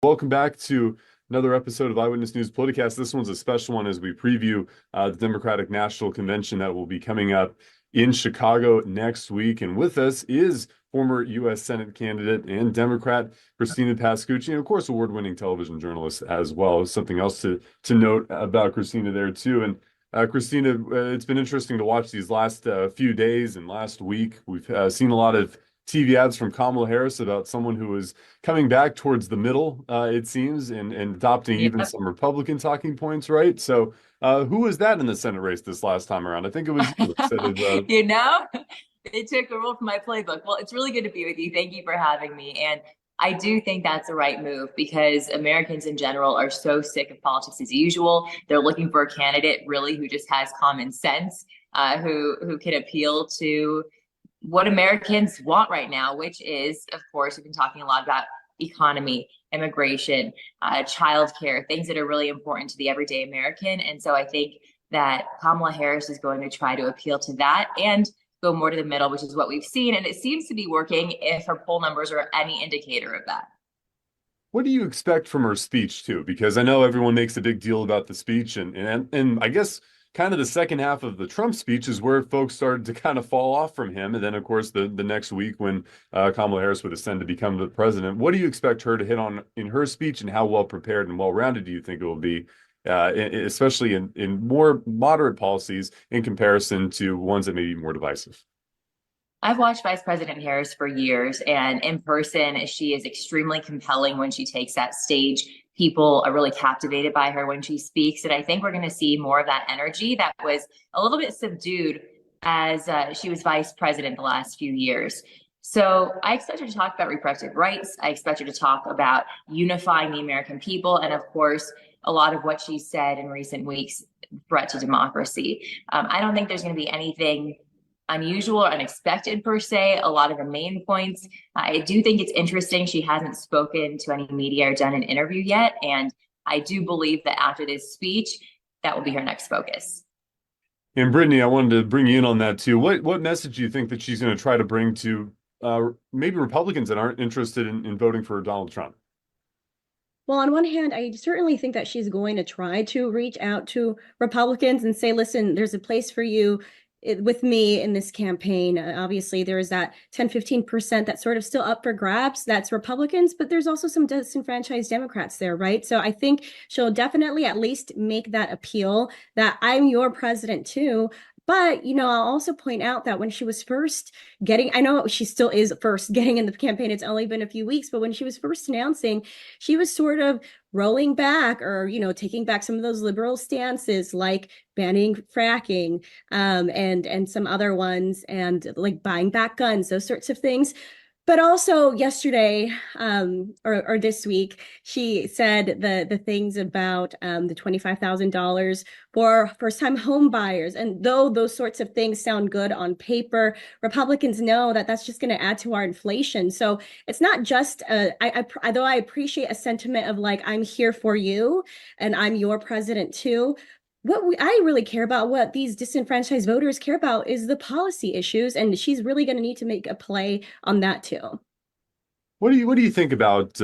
Welcome back to another episode of Eyewitness News PolitiCast. This one's a special one as we preview the Democratic National Convention that will be coming up in Chicago next week. And with us is former U.S. Senate candidate and Democrat Christina Pascucci, and of course, award-winning television journalist as well. Something else to note about Christina there too. And Christina, it's been interesting to watch these last few days and last week. We've seen a lot of TV ads from Kamala Harris about someone who is coming back towards the middle, it seems, and adopting even Yep. some Republican talking points, right? So, who was that in the Senate race this last time around? I think it was you instead of. You know, they took a role from my playbook. Well, it's really good to be with you. Thank you for having me. And I do think that's the right move because Americans in general are so sick of politics as usual. They're looking for a candidate really who just has common sense, who can appeal to what Americans want right now, which is, of course, we've been talking a lot about economy, immigration, childcare, things that are really important to the everyday American. And so I think that Kamala Harris is going to try to appeal to that and go more to the middle, which is what we've seen. And it seems to be working if her poll numbers are any indicator of that. What do you expect from her speech too? Because I know everyone makes a big deal about the speech, and I guess kind of the second half of the Trump speech is where folks started to kind of fall off from him. And then, of course, the next week when Kamala Harris would ascend to become the president, what do you expect her to hit on in her speech, and how well prepared and well rounded do you think it will be, especially in more moderate policies in comparison to ones that may be more divisive? I've watched Vice President Harris for years, and in person, she is extremely compelling when she takes that stage. People are really captivated by her when she speaks, and I think we're going to see more of that energy that was a little bit subdued as she was vice president the last few years. So I expect her to talk about reproductive rights. I expect her to talk about unifying the American people, and of course, a lot of what she said in recent weeks, threat to democracy. I don't think there's going to be anything unusual or unexpected per se. A lot of the main points. I do think it's interesting. She hasn't spoken to any media or done an interview yet. And I do believe that after this speech, that will be her next focus. And Brittany, I wanted to bring you in on that too. What message do you think that she's going to try to bring to maybe Republicans that aren't interested in voting for Donald Trump? Well, on one hand, I certainly think that she's going to try to reach out to Republicans and say, listen, there's a place for you with me in this campaign. Obviously, there is that 10-15% that's sort of still up for grabs. That's Republicans, but there's also some disenfranchised Democrats there, right? So I think she'll definitely at least make that appeal that I'm your president too. But, I'll also point out that when she was first I know she still is first getting in the campaign, it's only been a few weeks, but when she was first announcing, she was sort of rolling back or, taking back some of those liberal stances like banning fracking and some other ones and like buying back guns, those sorts of things. But also yesterday, or this week, she said the things about the $25,000 for first-time home buyers. And though those sorts of things sound good on paper, Republicans know that that's just going to add to our inflation. So it's not just though I appreciate a sentiment of like, I'm here for you and I'm your president too. I really care about, what these disenfranchised voters care about, is the policy issues, and she's really going to need to make a play on that too. What do you think about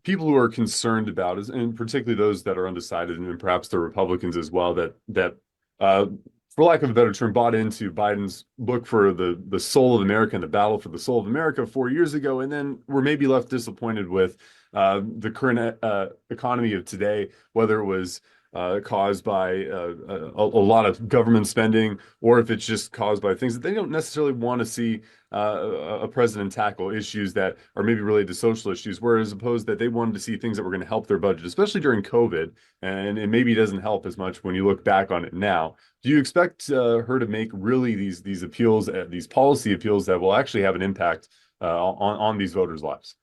people who are concerned about, and particularly those that are undecided, and perhaps the Republicans as well, that for lack of a better term, bought into Biden's look for the soul of America and the battle for the soul of America 4 years ago, and then were maybe left disappointed with the current economy of today, whether it was caused by a lot of government spending, or if it's just caused by things that they don't necessarily want to see a president tackle, issues that are maybe related to social issues, whereas opposed that they wanted to see things that were going to help their budget, especially during COVID, and it maybe doesn't help as much when you look back on it now. Do you expect her to make really these appeals, these policy appeals that will actually have an impact on these voters' lives?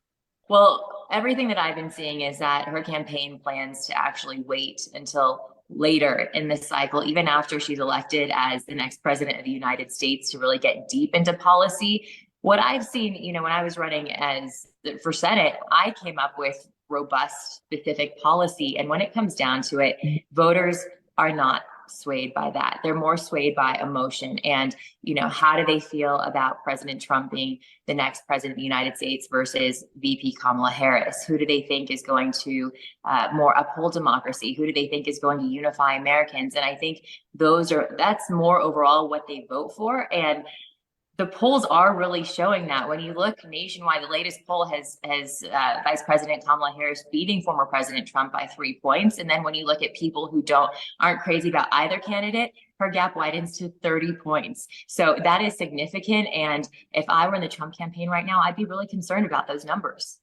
Well, everything that I've been seeing is that her campaign plans to actually wait until later in this cycle, even after she's elected as the next president of the United States, to really get deep into policy. What I've seen, when I was running for Senate, I came up with robust, specific policy. And when it comes down to it, voters are not swayed by that. They're more swayed by emotion and, how do they feel about President Trump being the next president of the United States versus VP Kamala Harris? Who do they think is going to more uphold democracy? Who do they think is going to unify Americans? And I think that's more overall what they vote for. And the polls are really showing that. When you look nationwide, the latest poll has Vice President Kamala Harris beating former President Trump by 3 points. And then when you look at people who aren't crazy about either candidate, her gap widens to 30 points. So that is significant. And if I were in the Trump campaign right now, I'd be really concerned about those numbers.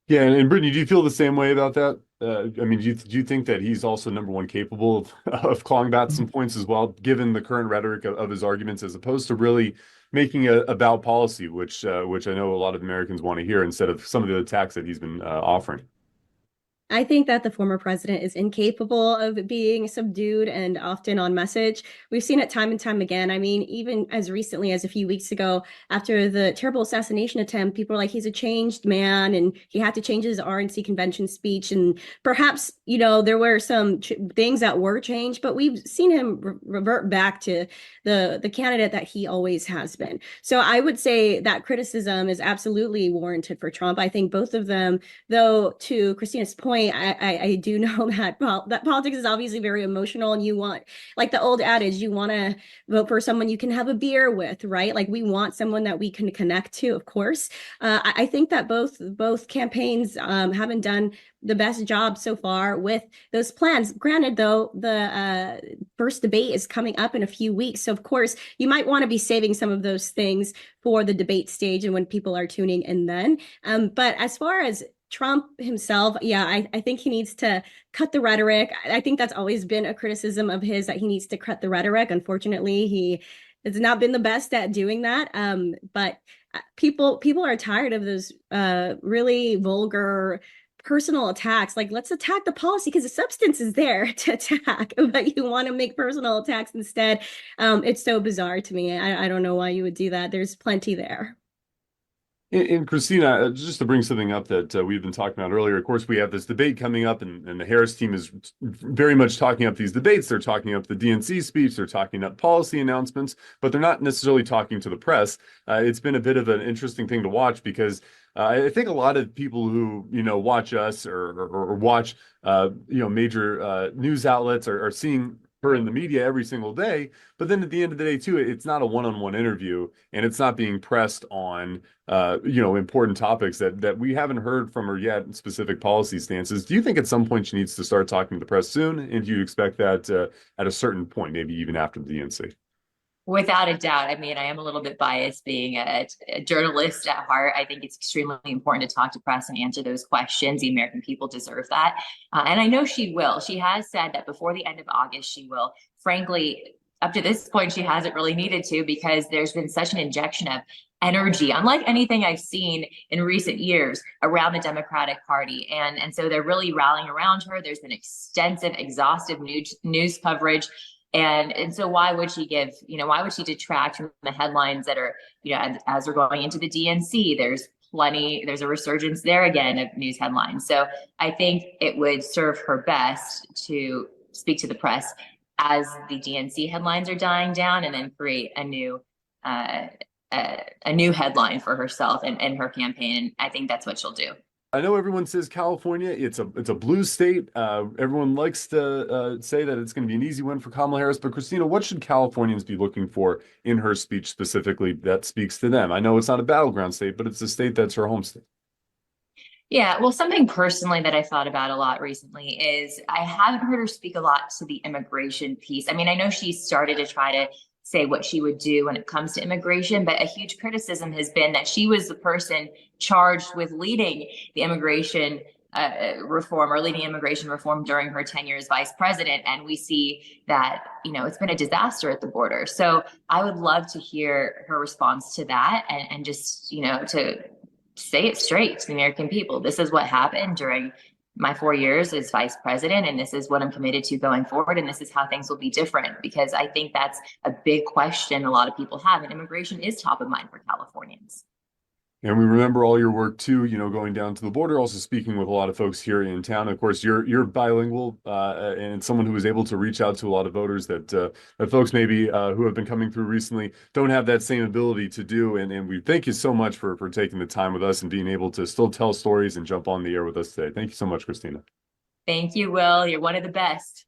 Yeah, and Brittany, do you feel the same way about that? I mean, do you think that he's also number one capable of clawing back some points as well, given the current rhetoric of his arguments, as opposed to really making about policy, which I know a lot of Americans want to hear, instead of some of the attacks that he's been offering? I think that the former president is incapable of being subdued and often on message. We've seen it time and time again. I mean, even as recently as a few weeks ago, after the terrible assassination attempt, people were like, he's a changed man and he had to change his RNC convention speech. And perhaps, there were some things that were changed, but we've seen him revert back to the candidate that he always has been. So I would say that criticism is absolutely warranted for Trump. I think both of them, though, to Christina's point, I do know that politics is obviously very emotional, and you want, like the old adage, you want to vote for someone you can have a beer with, right? Like we want someone that we can connect to, of course. I think that both campaigns haven't done the best job so far with those plans. Granted, though, the first debate is coming up in a few weeks. So, of course, you might want to be saving some of those things for the debate stage and when people are tuning in then. But as far as Trump himself, yeah, I think he needs to cut the rhetoric. I think that's always been a criticism of his, that he needs to cut the rhetoric. Unfortunately, he has not been the best at doing that. But people are tired of those really vulgar personal attacks. Like, let's attack the policy because the substance is there to attack, but you want to make personal attacks instead. It's so bizarre to me. I don't know why you would do that. There's plenty there. And Christina, just to bring something up that we've been talking about earlier, of course, we have this debate coming up, and the Harris team is very much talking up these debates. They're talking up the DNC speech, they're talking up policy announcements, but they're not necessarily talking to the press. It's been a bit of an interesting thing to watch because I think a lot of people who watch us or watch major news outlets are seeing her in the media every single day, but then at the end of the day too, it's not a one-on-one interview, and it's not being pressed on important topics that we haven't heard from her yet, specific policy stances. Do you think at some point she needs to start talking to the press soon, and do you expect that at a certain point, maybe even after the DNC? Without a doubt. I mean, I am a little bit biased being a journalist at heart. I think it's extremely important to talk to press and answer those questions. The American people deserve that. And I know she will. She has said that before the end of August, she will. Frankly, up to this point, she hasn't really needed to, because there's been such an injection of energy, unlike anything I've seen in recent years, around the Democratic Party. And so they're really rallying around her. There's been extensive, exhaustive news coverage. And so why would she detract from the headlines that are, as we're going into the DNC, there's a resurgence there again of news headlines. So I think it would serve her best to speak to the press as the DNC headlines are dying down, and then create a new headline for herself and her campaign. And I think that's what she'll do. I know everyone says California, it's a blue state. Everyone likes to say that it's going to be an easy win for Kamala Harris. But Christina, what should Californians be looking for in her speech specifically that speaks to them? I know it's not a battleground state, but it's a state that's her home state. Yeah, well, something personally that I thought about a lot recently is I haven't heard her speak a lot to the immigration piece. I mean, I know she started to try to say what she would do when it comes to immigration, but a huge criticism has been that she was the person charged with leading the immigration reform, or leading immigration reform, during her tenure as vice president. And we see that, it's been a disaster at the border. So I would love to hear her response to that, and just, to say it straight to the American people. This is what happened during my 4 years as vice president, and this is what I'm committed to going forward, and this is how things will be different, because I think that's a big question a lot of people have, and immigration is top of mind for Californians. And we remember all your work too, going down to the border, also speaking with a lot of folks here in town. Of course, you're bilingual and someone who is able to reach out to a lot of voters that folks maybe who have been coming through recently don't have that same ability to do. And we thank you so much for taking the time with us and being able to still tell stories and jump on the air with us today. Thank you so much, Christina. Thank you, Will. You're one of the best.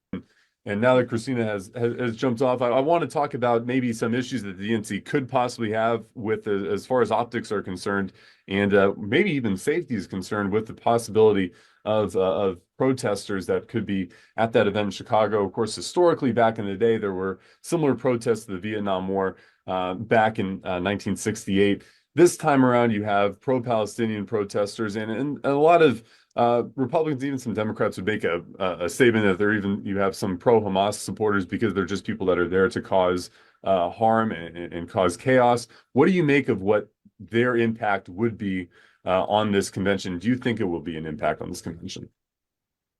And now that Christina has jumped off, I want to talk about maybe some issues that the DNC could possibly have with as far as optics are concerned, and maybe even safety is concerned, with the possibility of protesters that could be at that event in Chicago. Of course, historically, back in the day, there were similar protests to the Vietnam War back in 1968. This time around, you have pro-Palestinian protesters and a lot of Republicans, even some Democrats, would make a statement that you have some pro-Hamas supporters because they're just people that are there to cause harm and cause chaos. What do you make of what their impact would be on this convention? Do you think it will be an impact on this convention?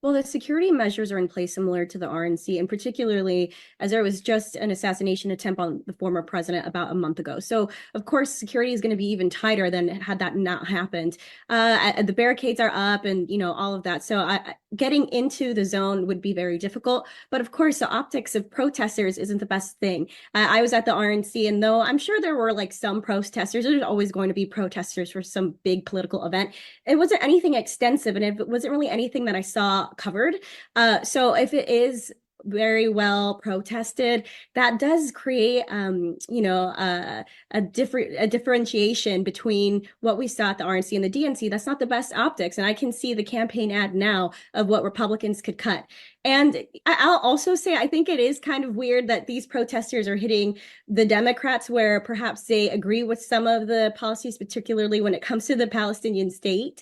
Well, the security measures are in place similar to the RNC, and particularly as there was just an assassination attempt on the former president about a month ago. So, of course, security is going to be even tighter than had that not happened. The barricades are up and, all of that. So getting into the zone would be very difficult. But of course, the optics of protesters isn't the best thing. I was at the RNC, and though I'm sure there were like some protesters, there's always going to be protesters for some big political event. It wasn't anything extensive, and it wasn't really anything that I saw covered. So if it is very well protested, that does create a differentiation between what we saw at the RNC and the DNC. That's not the best optics, and I can see the campaign ad now of what Republicans could cut. And I'll also say I think it is kind of weird that these protesters are hitting the Democrats where perhaps they agree with some of the policies, particularly when it comes to the Palestinian state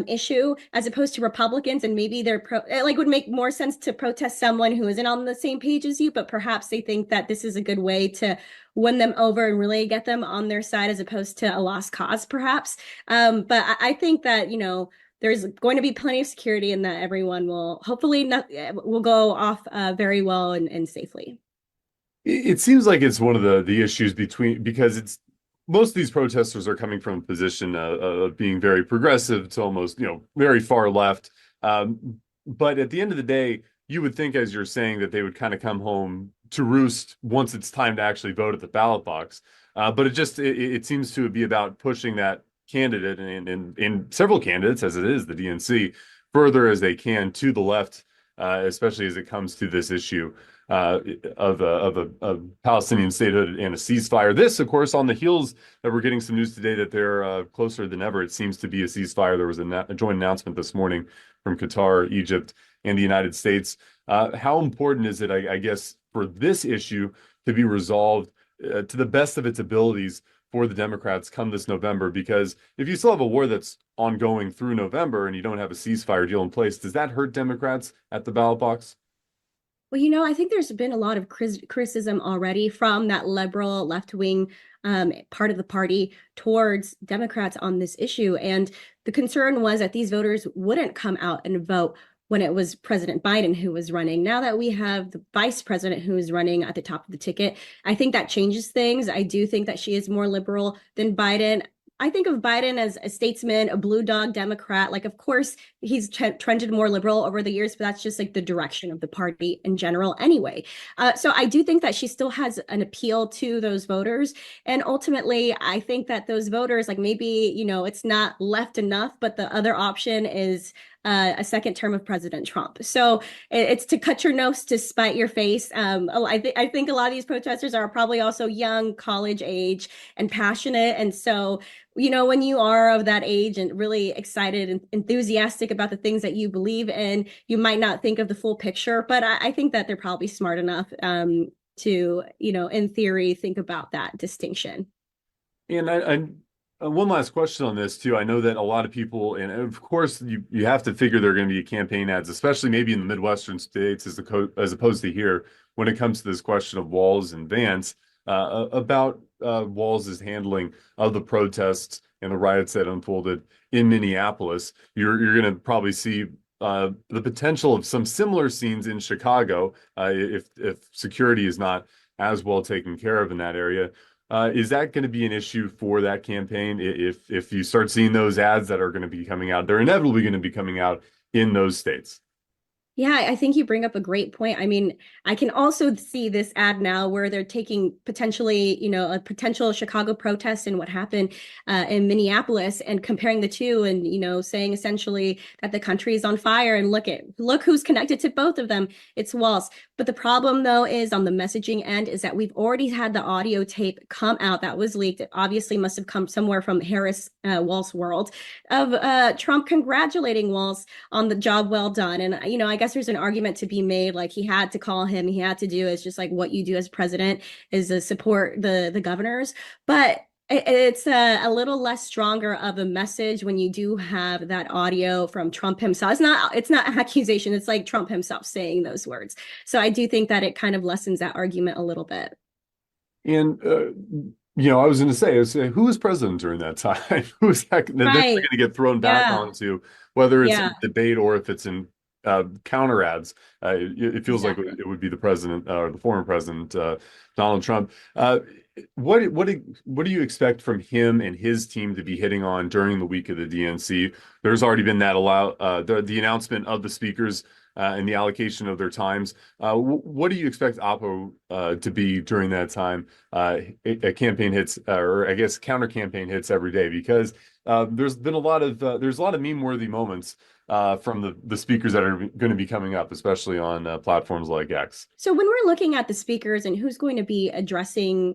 issue, as opposed to Republicans. And maybe they're would make more sense to protest someone who isn't on the same page as you, but perhaps they think that this is a good way to win them over and really get them on their side as opposed to a lost cause, perhaps. But I think that, there's going to be plenty of security and that everyone will hopefully will go off very well and safely. It seems like it's one of the issues because it's most of these protesters are coming from a position of being very progressive to almost, very far left. But at the end of the day, you would think, as you're saying, that they would kind of come home to roost once it's time to actually vote at the ballot box. But it seems to be about pushing that candidate and several candidates, as it is the DNC, further as they can to the left, especially as it comes to this issue of a Palestinian statehood and a ceasefire. This, of course, on the heels that we're getting some news today that they're closer than ever. It seems to be a ceasefire. There was a joint announcement this morning from Qatar, Egypt, and the United States. How important is it, I guess, for this issue to be resolved to the best of its abilities for the Democrats come this November? Because if you still have a war that's ongoing through November and you don't have a ceasefire deal in place, does that hurt Democrats at the ballot box? Well, I think there's been a lot of criticism already from that liberal left-wing part of the party towards Democrats on this issue. And the concern was that these voters wouldn't come out and vote when it was President Biden who was running. Now that we have the vice president who is running at the top of the ticket, I think that changes things. I do think that she is more liberal than Biden. I think of Biden as a statesman, a blue dog Democrat. Like, of course, he's trended more liberal over the years, but that's just like the direction of the party in general anyway. So I do think that she still has an appeal to those voters. And ultimately, I think that those voters, like maybe, it's not left enough, but the other option is a second term of President Trump. So it's to cut your nose to spite your face. I think a lot of these protesters are probably also young, college age, and passionate. And so, when you are of that age and really excited and enthusiastic about the things that you believe in, you might not think of the full picture. But I think that they're probably smart enough to, in theory, think about that distinction. And one last question on this too. I know that a lot of people, and of course, you have to figure there are going to be campaign ads, especially maybe in the Midwestern states, as opposed to here, when it comes to this question of Walz and Vance, about Walz's handling of the protests and the riots that unfolded in Minneapolis. You're going to probably see the potential of some similar scenes in Chicago if security is not as well taken care of in that area. Is that going to be an issue for that campaign? If you start seeing those ads that are going to be coming out, they're inevitably going to be coming out in those states. Yeah, I think you bring up a great point. I mean, I can also see this ad now where they're taking potentially, a potential Chicago protest and what happened in Minneapolis and comparing the two and, saying essentially that the country is on fire and look who's connected to both of them. It's Walz. But the problem though is on the messaging end is that we've already had the audio tape come out that was leaked. It obviously must have come somewhere from Harris Walz world of Trump congratulating Walz on the job well done. And, I guess there's an argument to be made, like he had to call him, he had to do, it's just like what you do as president is to support the governors. But it's a little less stronger of a message when you do have that audio from Trump himself. It's not accusation. It's like Trump himself saying those words. So I do think that it kind of lessens that argument a little bit. And I was going to say, who was president during that time? Who is that going to get thrown back onto, whether it's in debate or if it's in counter ads? It feels like it would be the president or the former president, Donald Trump. What do you expect from him and his team to be hitting on during the week of the DNC? There's already been that the announcement of the speakers and the allocation of their times. What do you expect Oppo to be during that time? A campaign hits, or I guess counter campaign hits every day, because there's been a lot of meme-worthy moments from the speakers that are going to be coming up, especially on platforms like X. So when we're looking at the speakers and who's going to be addressing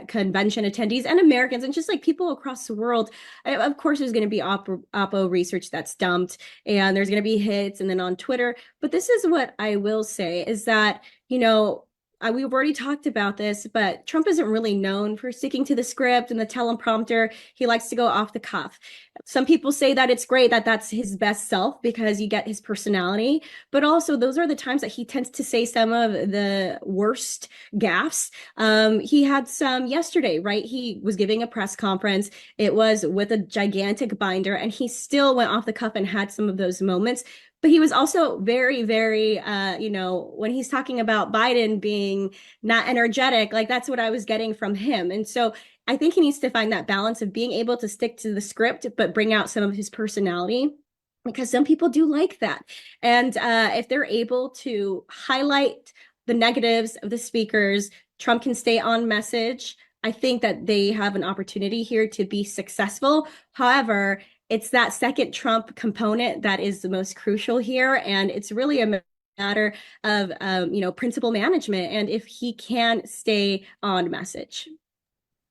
convention attendees and Americans and just like people across the world, of course there's going to be Oppo research that's dumped and there's going to be hits and then on Twitter. But this is what I will say is that, we've already talked about this, but Trump isn't really known for sticking to the script and the teleprompter. He likes to go off the cuff. Some people say that it's great that that's his best self because you get his personality, but also those are the times that he tends to say some of the worst gaffes. He had some yesterday, right? He was giving a press conference. It was with a gigantic binder and he still went off the cuff and had some of those moments. But he was also very, very, when he's talking about Biden being not energetic, like that's what I was getting from him. And so I think he needs to find that balance of being able to stick to the script, but bring out some of his personality, because some people do like that. And if they're able to highlight the negatives of the speakers, Trump can stay on message. I think that they have an opportunity here to be successful. However, it's that second Trump component that is the most crucial here. And it's really a matter of, principal management and if he can stay on message.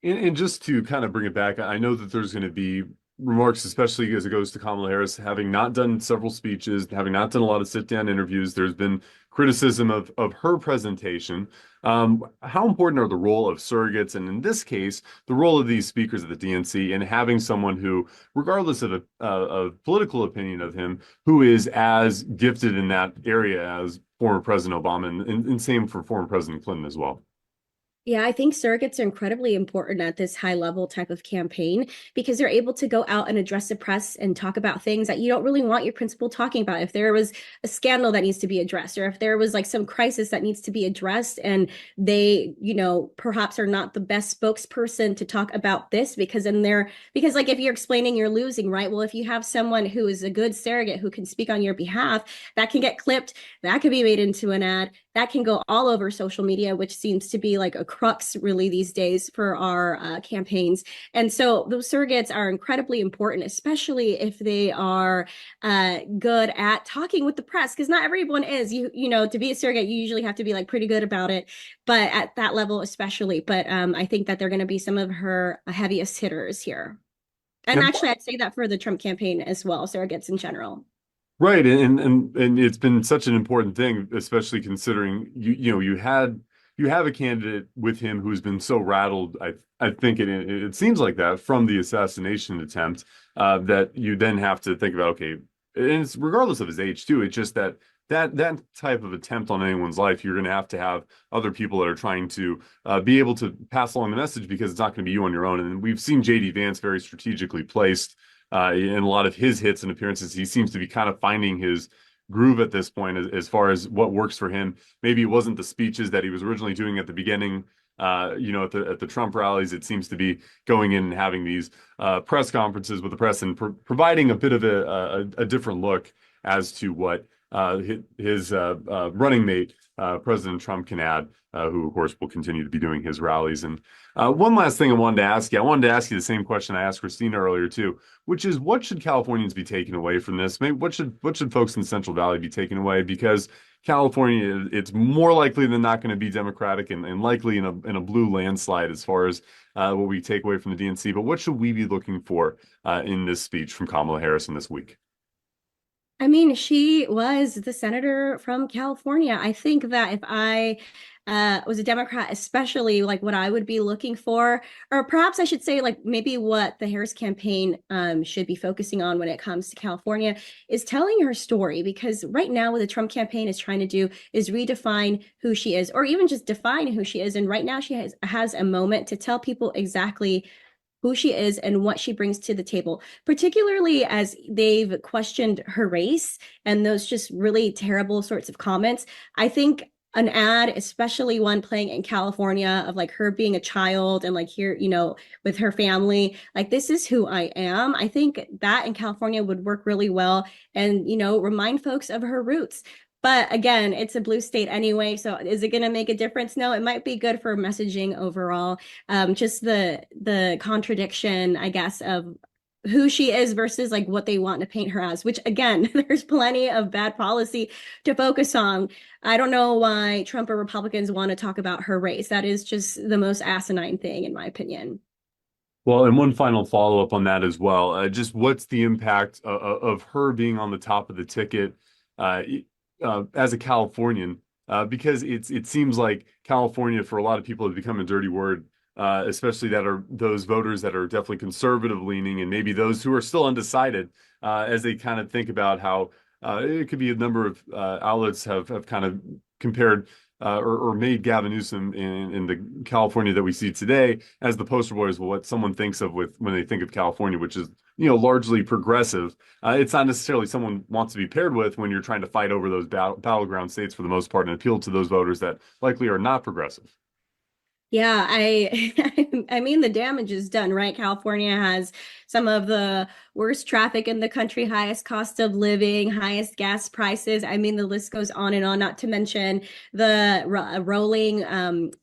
And just to kind of bring it back, I know that there's going to be remarks, especially as it goes to Kamala Harris, having not done several speeches, having not done a lot of sit-down interviews. There's been criticism of her presentation. How important are the role of surrogates, and in this case, the role of these speakers of the DNC, in having someone who, regardless of a political opinion of him, who is as gifted in that area as former President Obama, and same for former President Clinton as well? Yeah, I think surrogates are incredibly important at this high level type of campaign because they're able to go out and address the press and talk about things that you don't really want your principal talking about. If there was a scandal that needs to be addressed, or if there was like some crisis that needs to be addressed and they, perhaps are not the best spokesperson to talk about this because like if you're explaining you're losing, right? Well, if you have someone who is a good surrogate who can speak on your behalf, that can get clipped, that could be made into an ad, that can go all over social media, which seems to be like a crux really these days for our campaigns. And so those surrogates are incredibly important, especially if they are good at talking with the press, because not everyone is. To be a surrogate, you usually have to be like pretty good about it, but at that level especially. But I think that they're going to be some of her heaviest hitters here. And actually, I'd say that for the Trump campaign as well, surrogates in general. Right, and it's been such an important thing, especially considering you have a candidate with him who's been so rattled. I think it seems like that from the assassination attempt, that you then have to think about, okay, and it's regardless of his age too. It's just that type of attempt on anyone's life, you're going to have other people that are trying to be able to pass along the message, because it's not going to be you on your own. And we've seen J.D. Vance very strategically placed in a lot of his hits and appearances. He seems to be kind of finding his groove at this point as far as what works for him. Maybe it wasn't the speeches that he was originally doing at the beginning At the Trump rallies, it seems to be going in and having these press conferences with the press and providing a bit of a different look as to what his running mate, President Trump, can add, who, of course, will continue to be doing his rallies. And one last thing I wanted to ask you the same question I asked Christina earlier, too, which is what should Californians be taking away from this? Maybe what should folks in the Central Valley be taking away? Because California, it's more likely than not going to be Democratic and likely in a blue landslide as far as what we take away from the DNC. But what should we be looking for in this speech from Kamala Harris in this week? I mean, she was the senator from California. I think that if I was a Democrat, especially like what I would be looking for, or perhaps I should say like maybe what the Harris campaign should be focusing on when it comes to California is telling her story. Because right now what the Trump campaign is trying to do is redefine who she is, or even just define who she is. And right now she has a moment to tell people exactly who she is and what she brings to the table, particularly as they've questioned her race and those just really terrible sorts of comments. I think an ad, especially one playing in California of like her being a child and like here, with her family, like this is who I am. I think that in California would work really well and, remind folks of her roots. But again, it's a blue state anyway. So is it going to make a difference? No, it might be good for messaging overall. Just the contradiction, I guess, of who she is versus like what they want to paint her as, which again, there's plenty of bad policy to focus on. I don't know why Trump or Republicans want to talk about her race. That is just the most asinine thing, in my opinion. Well, and one final follow-up on that as well. Just what's the impact of her being on the top of the ticket as a Californian? Because it seems like California, for a lot of people, has become a dirty word, especially that are those voters that are definitely conservative leaning and maybe those who are still undecided as they kind of think about how it could be a number of outlets have kind of compared or made Gavin Newsom in the California that we see today as the poster boy as what someone thinks of when they think of California, which is largely progressive. It's not necessarily someone wants to be paired with when you're trying to fight over those battleground states for the most part and appeal to those voters that likely are not progressive. Yeah, I mean the damage is done, right? California has some of the worst traffic in the country, highest cost of living, highest gas prices. I mean, the list goes on and on, not to mention the rolling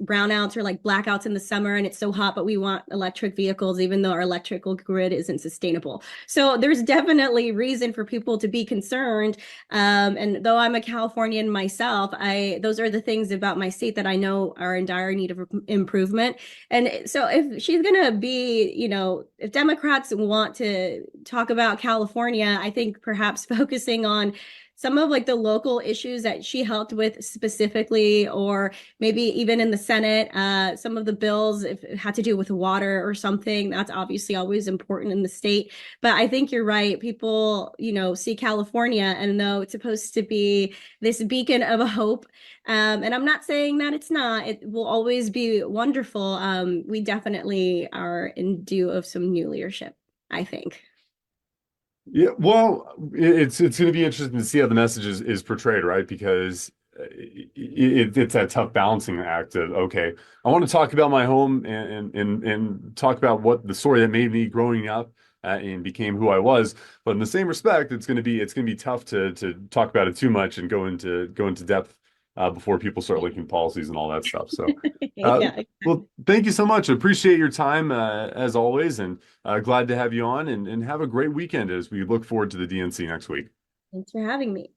brownouts or like blackouts in the summer and it's so hot, but we want electric vehicles, even though our electrical grid isn't sustainable. So there's definitely reason for people to be concerned. And though I'm a Californian myself, those are the things about my state that I know are in dire need of improvement. And so if she's going to be, if Democrats want to talk about California, I think perhaps focusing on some of like the local issues that she helped with specifically, or maybe even in the Senate, some of the bills, if it had to do with water or something, that's obviously always important in the state. But I think you're right. People, see California and though it's supposed to be this beacon of hope. And I'm not saying that it's not, it will always be wonderful. We definitely are in due of some new leadership, I think. Yeah, well, it's going to be interesting to see how the message is portrayed, right? Because it's that tough balancing act of, okay, I want to talk about my home and talk about what the story that made me growing up and became who I was. But in the same respect, it's going to be tough to talk about it too much and go into depth before people start linking policies and all that stuff. So, Yeah. well, thank you so much. I appreciate your time as always, and glad to have you on. And have a great weekend as we look forward to the DNC next week. Thanks for having me.